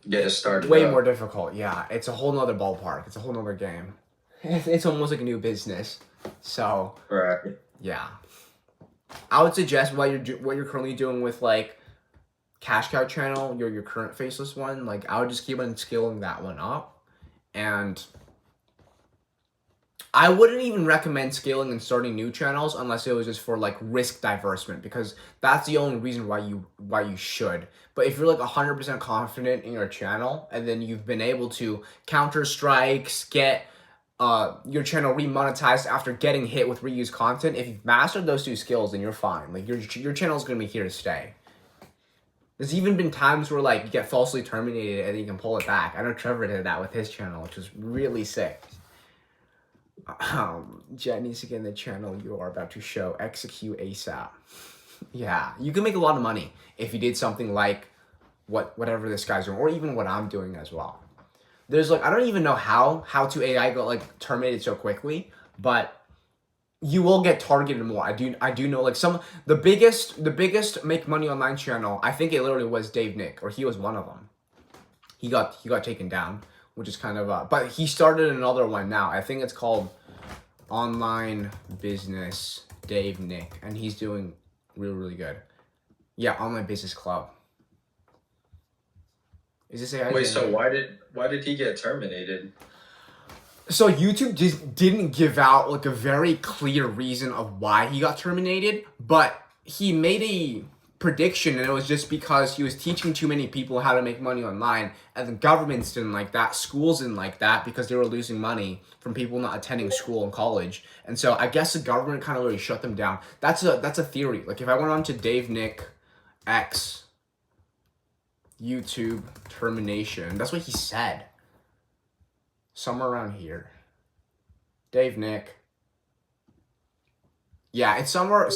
get it started. Way up. more difficult, yeah. It's a whole nother ballpark. It's a whole nother game. It's almost like a new business. So, Right. yeah. I would suggest what you're currently doing with like Cash Cow channel, your current faceless one, like I would just keep on scaling that one up. And I wouldn't even recommend scaling and starting new channels unless it was just for like risk diversement, because that's the only reason why you should. But if you're like 100% confident in your channel, and then you've been able to counter strikes, get your channel remonetized after getting hit with reused content, if you've mastered those two skills, then you're fine. Like your channel's gonna be here to stay. There's even been times where like you get falsely terminated and you can pull it back. I know Trevor did that with his channel, which was really sick. Jet needs to get in the channel you are about to show. Execute ASAP. Yeah, you can make a lot of money if you did something like whatever this guy's doing, or even what I'm doing as well. There's like, I don't even know how to AI got like terminated so quickly, but you will get targeted more. I do know like the biggest make money online channel, I think it literally was Dave Nick, or he was one of them. He got taken down, which is kind of but he started another one now. I think it's called Online Business Dave Nick, and he's doing really good. Yeah, Online Business Club. Is this AI? Wait, so why did he get terminated? So YouTube just didn't give out like a very clear reason of why he got terminated, but he made a prediction, and it was just because he was teaching too many people how to make money online, and the governments didn't like that, schools didn't like that, because they were losing money from people not attending school and college. And so I guess the government kind of really shut them down. That's a theory. Like if I went on to Dave Nick X YouTube termination, that's what he said. Somewhere around here. Dave Nick. Yeah, it's somewhere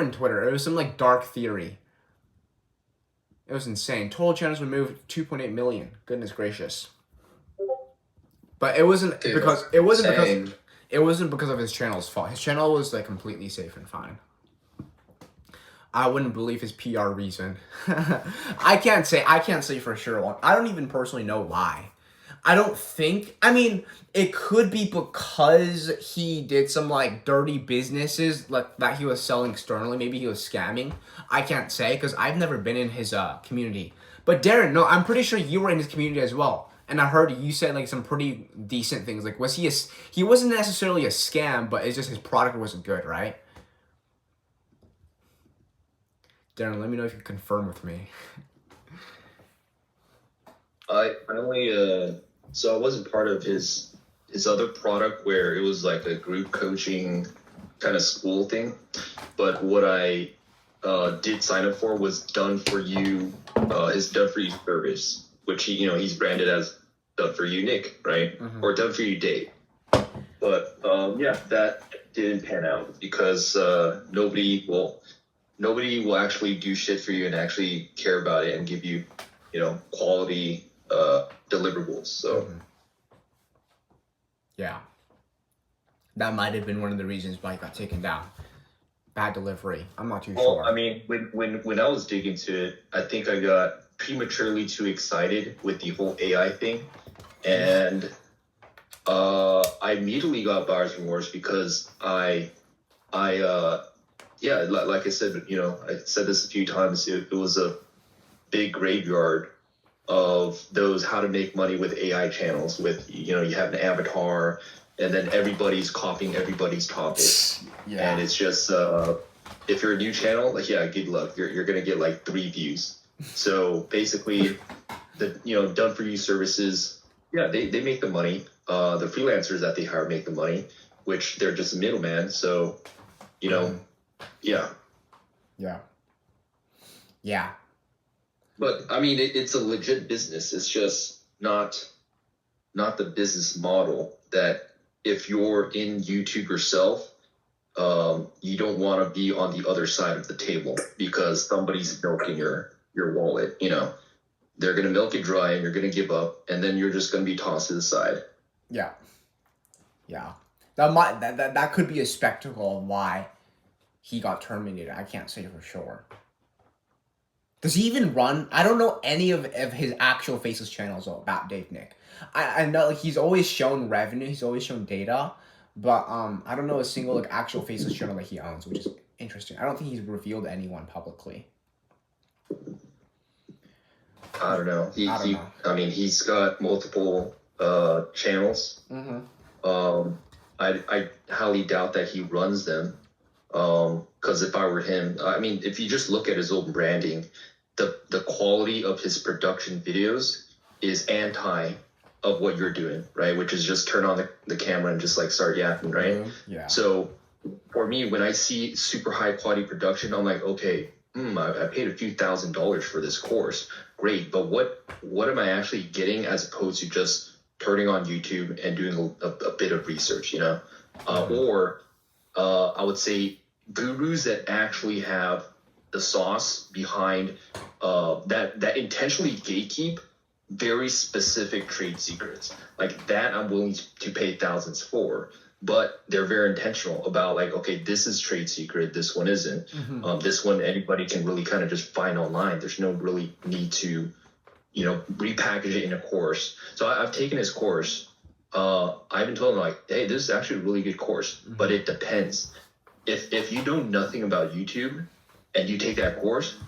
in Twitter. It was some like dark theory. It was insane. Total channels removed 2.8 million. Goodness gracious. But it wasn't because it wasn't because of his channel's fault. His channel was like completely safe and fine. I wouldn't believe his PR reason. I can't say for sure. I don't even personally know why. I mean, it could be because he did some like dirty businesses like that he was selling externally. Maybe he was scamming. I can't say because I've never been in his community. But Darren, no, I'm pretty sure you were in his community as well. And I heard you said like some pretty decent things. Like he wasn't necessarily a scam, but it's just his product wasn't good, right? Darren, let me know if you confirm with me. I only so I wasn't part of his other product where it was like a group coaching kind of school thing, but what I did sign up for was Done For You, his Done For You service, which he's branded as Done For You Nick, right? Mm-hmm. Or Done For You Dave. But yeah, that didn't pan out because nobody will actually do shit for you and actually care about it and give you quality deliverables. So yeah, that might have been one of the reasons why it got taken down. Bad delivery. I'm not too sure. I mean, when I was digging into it, I think I got prematurely too excited with the whole AI thing, and I immediately got buyer's remorse because like I said, I said this a few times. It was a big graveyard of those how to make money with AI channels. With you have an avatar, and then everybody's copying everybody's topic. Yeah. And it's just if you're a new channel, like good luck. You're gonna get like 3 views. So basically, the Done For You services, they make the money. The freelancers that they hire make the money, which they're just a middleman. So, you know, yeah. Yeah. But I mean, it's a legit business. It's just not the business model that if you're in YouTube yourself, you don't want to be on the other side of the table because somebody's milking your wallet. You know, they're gonna milk it dry, and you're gonna give up, and then you're just gonna be tossed to the side. Yeah. That could be a spectacle of why he got terminated. I can't say for sure. Does he even run? I don't know any of his actual faceless channels about Dave Nick. I know like he's always shown revenue, he's always shown data, but I don't know a single like actual faceless channel that he owns, which is interesting. I don't think he's revealed anyone publicly. I don't know. I mean, he's got multiple channels. I highly doubt that he runs them. Because if I were him, I mean, if you just look at his old branding, the quality of his production videos is anti of what you're doing, right? Which is just turn on the camera and just like start yapping, right? Yeah. So for me, when I see super high quality production, I'm like, okay, I paid a few $1,000s for this course. Great. But what am I actually getting as opposed to just turning on YouTube and doing a bit of research, you know? Or I would say gurus that actually have the sauce behind that intentionally gatekeep very specific trade secrets. Like that I'm willing to pay thousands for, but they're very intentional about like, okay, this is trade secret, this one isn't. This one anybody can really kind of just find online. There's no really need to, you know, repackage it in a course. So I've taken his course. I've been told like, hey, this is actually a really good course, but it depends. If you know nothing about YouTube and you take that course,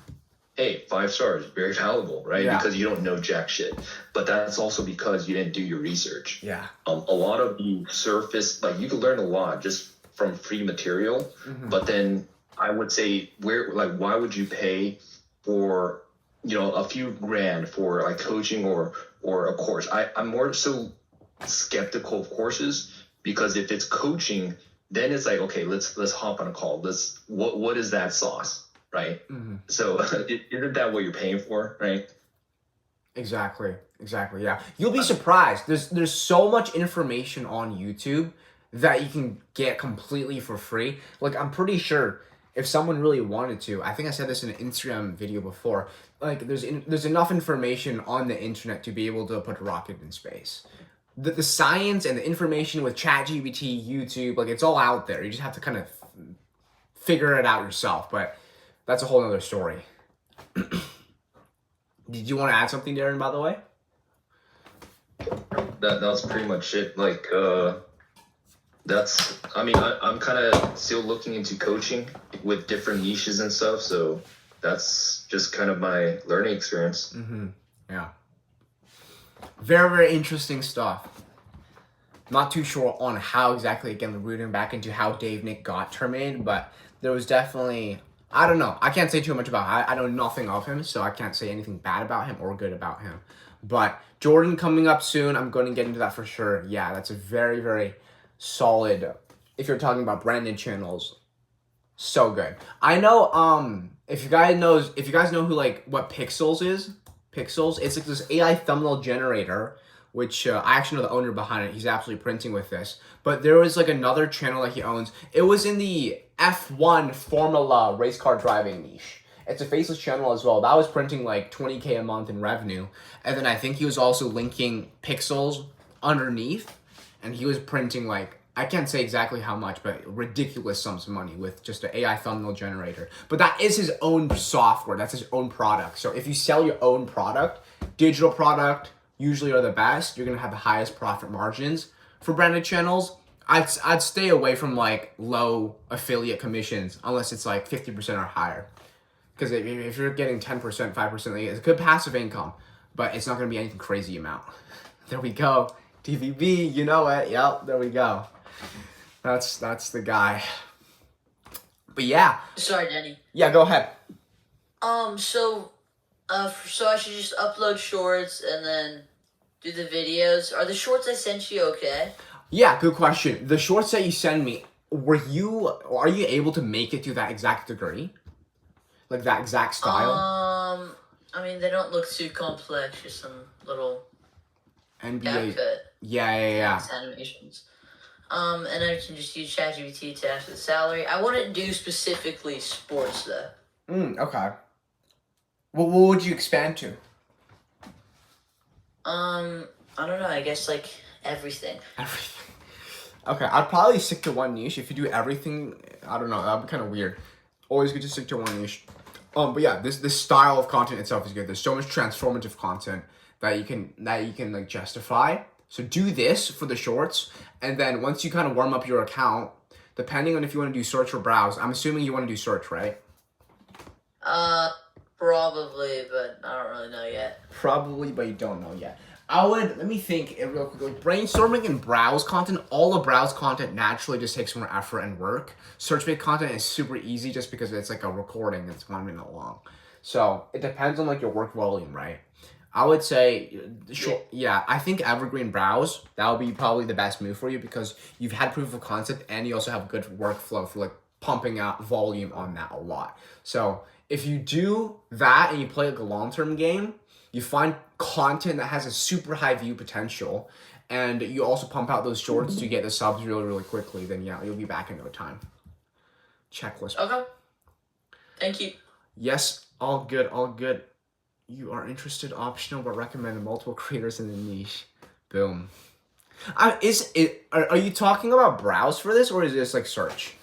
hey, 5 stars, very valuable, right? Yeah. Because you don't know jack shit. But that's also because you didn't do your research. Yeah. A lot of the surface, like you can learn a lot just from free material. But then I would say why would you pay for, you know, a few grand for like coaching or a course? I'm more so skeptical of courses because if it's coaching, then it's like, okay, let's hop on a call. What is that sauce, right? So isn't that what you're paying for, right? Exactly. Yeah. You'll be surprised. There's so much information on YouTube that you can get completely for free. Like I'm pretty sure if someone really wanted to, I think I said this in an Instagram video before, like there's enough information on the internet to be able to put a rocket in space. The science and the information with ChatGPT, YouTube, like it's all out there. You just have to kind of figure it out yourself. But that's a whole other story. Did you want to add something, Darren, by the way? That was pretty much it. Like I'm kind of still looking into coaching with different niches and stuff. So that's just kind of my learning experience. Yeah. Very, very interesting stuff. Not too sure on how exactly, again, rooting back into how Dave Nick got terminated, but there was definitely, I don't know. I can't say too much about him. I know nothing of him, so I can't say anything bad about him or good about him. But Jordan coming up soon, I'm going to get into that for sure. Yeah, that's a very, very solid, if you're talking about branded channels, so good. I know, if you guys know who, like, what Pixels is, it's like this AI thumbnail generator, which I actually know the owner behind it. He's absolutely printing with this. But there was like another channel that he owns. It was in the F1 Formula race car driving niche. It's a faceless channel as well. That was printing like 20K a month in revenue. And then I think he was also linking Pixels underneath. And he was printing like, I can't say exactly how much, but ridiculous sums of money with just an AI thumbnail generator. But that is his own software. That's his own product. So if you sell your own product, digital product usually are the best. You're going to have the highest profit margins. For branded channels, I'd stay away from like low affiliate commissions unless it's like 50% or higher. Because if you're getting 10%, 5%, it's a good passive income, but it's not going to be anything crazy amount. There we go. TVB, you know it. Yep, there we go. That's the guy. But yeah. Sorry, Danny. Yeah, go ahead. So I should just upload shorts and then do the videos. Are the shorts I sent you okay? Yeah, good question. The shorts that you send me, are you able to make it to that exact degree? Like that exact style? I mean, they don't look too complex. Just some little NBA. CapCut Yeah. animations. And I can just use ChatGPT to ask for the salary. I wouldn't do specifically sports though. Okay. What would you expand to? I don't know. I guess like everything. Everything. Okay, I'd probably stick to one niche. If you do everything, I don't know, that'd be kind of weird. Always good to stick to one niche. But yeah, this style of content itself is good. There's so much transformative content that you can like justify. So do this for the shorts, and then once you kind of warm up your account, depending on if you want to do search or browse, I'm assuming you want to do search, right? Probably, but I don't really know yet. Probably, but you don't know yet. Let me think real quickly. Brainstorming and browse content, all the browse content naturally just takes more effort and work. Search-based content is super easy just because it's like a recording that's 1 minute long. So it depends on like your work volume, right? I would say, I think Evergreen Browse, that would be probably the best move for you because you've had proof of concept and you also have good workflow for like pumping out volume on that a lot. So if you do that and you play like a long-term game, you find content that has a super high view potential, and you also pump out those shorts to get the subs really, really quickly, then yeah, you'll be back in no time. Checklist. Okay. Thank you. Yes, all good, all good. You are interested, optional, but recommended multiple creators in the niche. Boom. Are you talking about browse for this, or is this like search?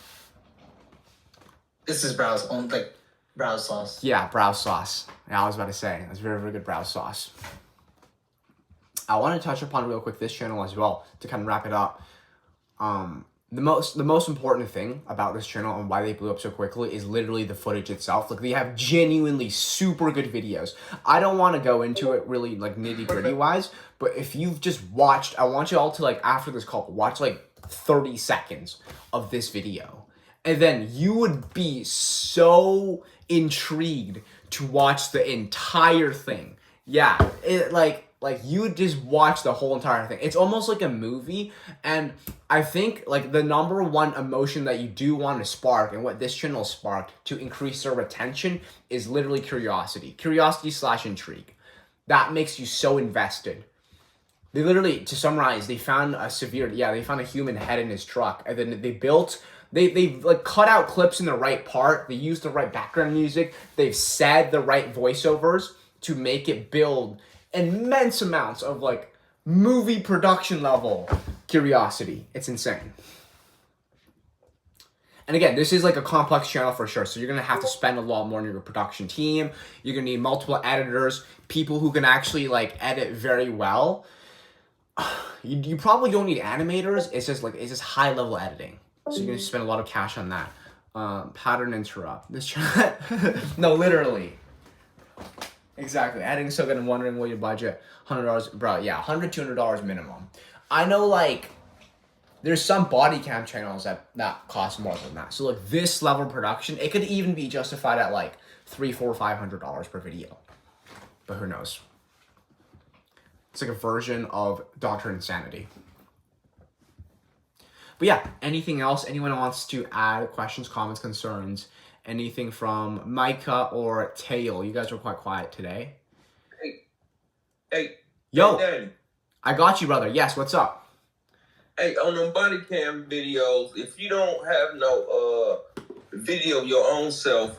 This is browse on like browse sauce. Yeah, browse sauce. Yeah, I was about to say that's very, very good browse sauce. I want to touch upon real quick this channel as well to kind of wrap it up. The most important thing about this channel and why they blew up so quickly is literally the footage itself. Like, they have genuinely super good videos. I don't want to go into it really like nitty gritty wise, but if you've just watched, I want you all to like after this call watch like 30 seconds of this video, and then you would be so intrigued to watch the entire thing. Yeah, like you would just watch the whole entire thing. It's almost like a movie, and I think like the number one emotion that you do want to spark, and what this channel sparked to increase their retention, is literally curiosity. Curiosity/intrigue. That makes you so invested. They literally, to summarize, they found a human head in his truck, and then they like cut out clips in the right part. They used the right background music. They've said the right voiceovers to make it build immense amounts of like movie production level curiosity. It's insane. And again, this is like a complex channel for sure. So you're going to have to spend a lot more on your production team. You're going to need multiple editors, people who can actually like edit very well. You probably don't need animators. It's just high level editing. So you're going to spend a lot of cash on that. Pattern interrupt. This channel. No, literally. Exactly. Adding so good and wondering what your budget. $100, bro. Yeah, $100, $200 minimum. I know like there's some body cam channels that cost more than that. So like this level of production, it could even be justified at like $300, $400, $500 per video. But who knows? It's like a version of Dr. Insanity. But yeah, anything else? Anyone wants to add questions, comments, concerns? Anything from Micah or Tail? You guys were quite quiet today. Hey. Yo. Hey, Daddy. I got you, brother. Yes, what's up? Hey, on them body cam videos, if you don't have no video of your own self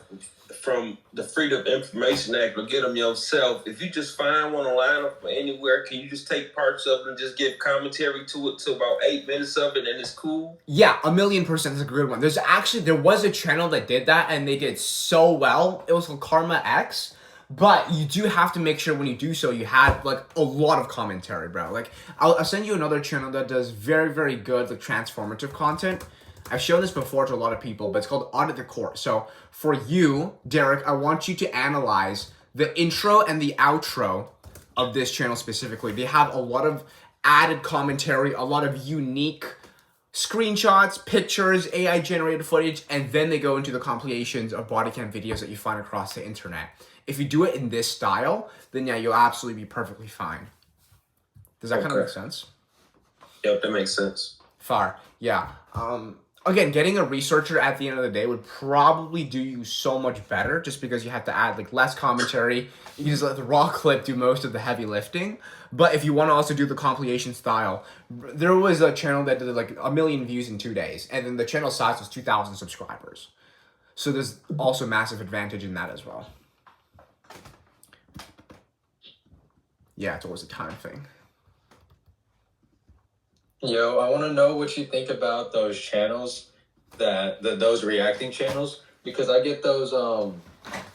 from the Freedom of Information Act, or get them yourself, if you just find one online or anywhere, can you just take parts of it and just give commentary to it to about 8 minutes of it, and it's cool? Yeah, 1,000,000% is a good one. There was a channel that did that, and they did so well. It was called Karma X. But you do have to make sure when you do so, you have like a lot of commentary, bro. Like I'll send you another channel that does very, very good like transformative content. I've shown this before to a lot of people, but it's called Audit the Court. So for you, Derek, I want you to analyze the intro and the outro of this channel specifically. They have a lot of added commentary, a lot of unique screenshots, pictures, AI generated footage, and then they go into the compilations of body cam videos that you find across the internet. If you do it in this style, then yeah, you'll absolutely be perfectly fine. Does that kind of make sense? Yep, that makes sense. Far, yeah. Again, getting a researcher at the end of the day would probably do you so much better, just because you have to add like less commentary. You can just let the raw clip do most of the heavy lifting. But if you want to also do the compilation style, there was a channel that did like 1 million views in 2 days, and then the channel size was 2,000 subscribers. So there's also massive advantage in that as well. Yeah, it's always a time thing. Yo, I want to know what you think about those channels, those reacting channels, because I get those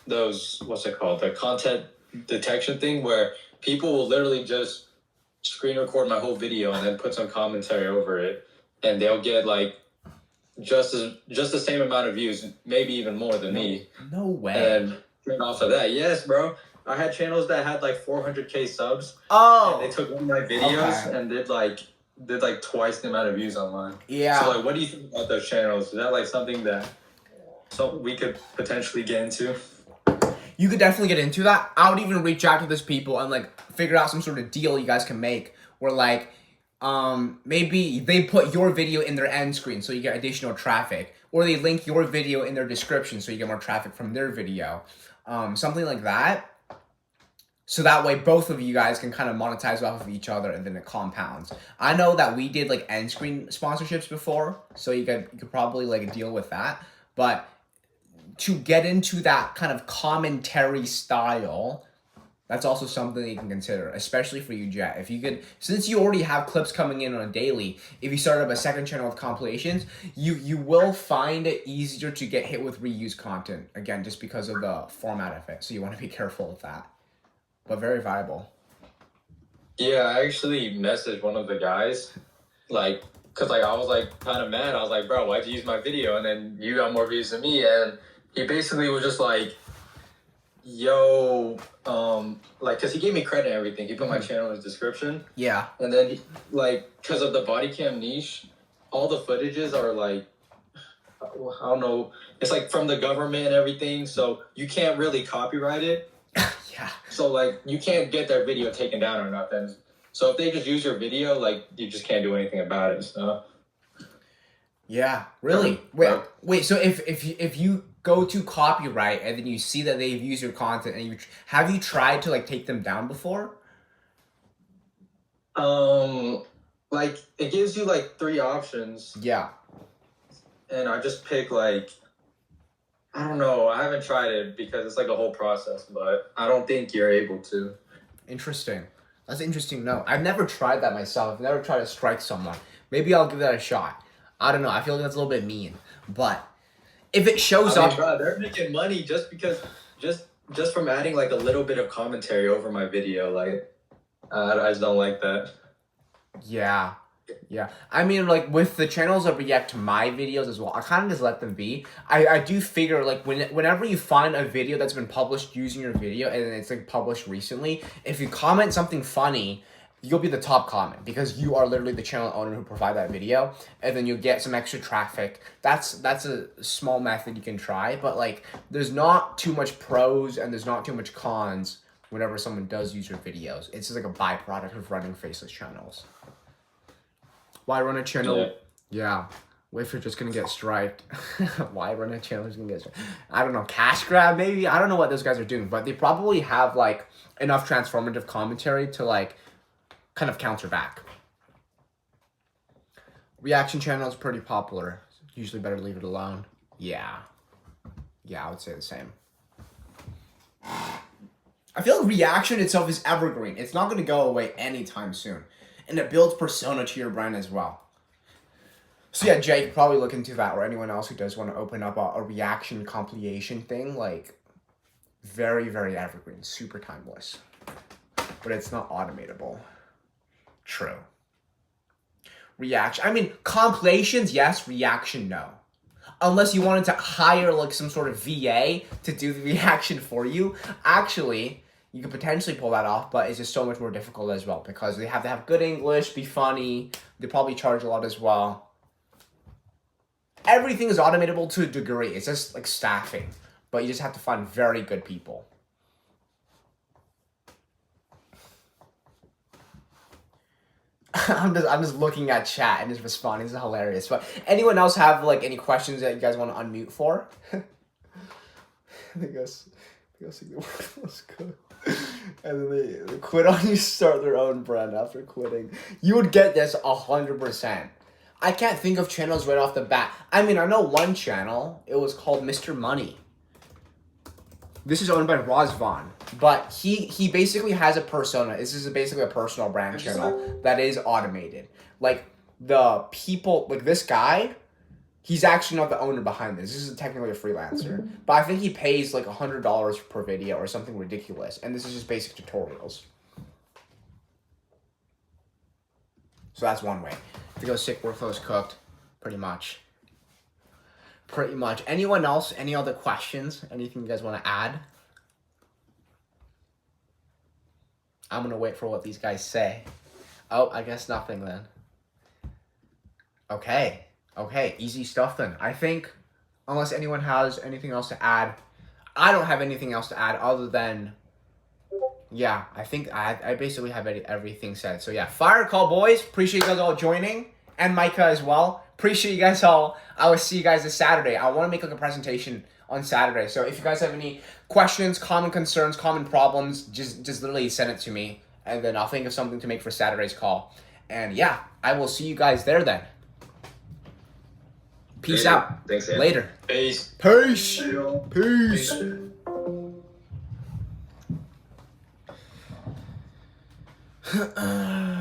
what's it called, the content detection thing, where people will literally just screen record my whole video and then put some commentary over it, and they'll get like just the same amount of views, maybe even more than me. No way. And off of that, yes, bro. I had channels that had like 400K subs. Oh. And they took one of my videos and did like twice the amount of views on mine. Yeah. So like, what do you think about those channels? Is that like something that we could potentially get into? You could definitely get into that. I would even reach out to those people and like figure out some sort of deal you guys can make where like maybe they put your video in their end screen so you get additional traffic, or they link your video in their description so you get more traffic from their video. Something like that. So that way both of you guys can kind of monetize off of each other, and then it compounds. I know that we did like end screen sponsorships before, so you could probably like deal with that. But to get into that kind of commentary style, that's also something that you can consider, especially for you, Jet. If you could, since you already have clips coming in on a daily, if you start up a second channel with compilations, you will find it easier to get hit with reused content, again, just because of the format of it. So you want to be careful with that. But very viable. Yeah, I actually messaged one of the guys, like, cause like I was like kind of mad. I was like, bro, why'd you use my video? And then you got more views than me. And he basically was just like, yo, like, cause he gave me credit and everything. He put my channel in his description. Yeah. And then like, cause of the body cam niche, all the footages are like, I don't know, it's like from the government and everything. So you can't really copyright it. Yeah. So like you can't get their video taken down or nothing. So if they just use your video, like you just can't do anything about it. So yeah, really. Wait. So if you go to copyright and then you see that they've used your content, and have you tried to like take them down before? Like it gives you like 3 options. Yeah. And I just pick like, I don't know. I haven't tried it because it's like a whole process, but I don't think you're able to. Interesting. That's interesting to know. I've never tried that myself. I've never tried to strike someone. Maybe I'll give that a shot. I don't know. I feel like that's a little bit mean. But if it shows up... Bro, they're making money just because... Just from adding like a little bit of commentary over my video. Like, I just don't like that. Yeah. Yeah, I mean, like, with the channels that react to my videos as well, I kind of just let them be. I do figure, like, whenever you find a video that's been published using your video, and it's, like, published recently, if you comment something funny, you'll be the top comment, because you are literally the channel owner who provide that video, and then you'll get some extra traffic. That's a small method you can try, but, like, there's not too much pros, and there's not too much cons whenever someone does use your videos. It's just, like, a byproduct of running faceless channels. Why run a channel? Yeah. What if you're just gonna get striped? Why run a channel who's gonna get striped? I don't know. Cash grab, maybe? I don't know what those guys are doing, but they probably have, like, enough transformative commentary to, like, kind of counter back. Reaction channel is pretty popular. Usually better leave it alone. Yeah. Yeah, I would say the same. I feel like reaction itself is evergreen. It's not gonna go away anytime soon. And it builds persona to your brand as well. So yeah, Jay, you could probably look into that, or anyone else who does want to open up a reaction compilation thing. Like, very, very evergreen. Super timeless. But it's not automatable. True. Reaction. I mean, compilations, yes. Reaction, no. Unless you wanted to hire, like, some sort of VA to do the reaction for you. Actually... you could potentially pull that off, but it's just so much more difficult as well, because they have to have good English, be funny, they probably charge a lot as well. Everything is automatable to a degree. It's just like staffing, but you just have to find very good people. I'm just looking at chat and just responding. This is hilarious. But anyone else have like any questions that you guys want to unmute for? They go see the worthless cook. And then they quit on you, start their own brand after quitting. You would get this 100%. I can't think of channels right off the bat. I mean, I know one channel. It was called Mr. Money. This is owned by Razvan, but he basically has a persona. This is basically a personal brand channel that is automated. Like the people, like this guy, he's actually not the owner behind this. This is technically a freelancer, but I think he pays like $100 per video or something ridiculous. And this is just basic tutorials. So that's one way to go sick, worthless, cooked, pretty much. Pretty much. Anyone else? Any other questions? Anything you guys want to add? I'm going to wait for what these guys say. Oh, I guess nothing then. Okay. Okay, easy stuff then. I think, unless anyone has anything else to add, I don't have anything else to add other than, yeah, I think I basically have everything said. So yeah, fire call, boys. Appreciate you guys all joining. And Micah as well. Appreciate you guys all. I will see you guys this Saturday. I want to make like a presentation on Saturday. So if you guys have any questions, common concerns, common problems, just literally send it to me. And then I'll think of something to make for Saturday's call. And yeah, I will see you guys there then. Peace out. Thanks, Andy. Later. Peace. Peace. Peace. Peace.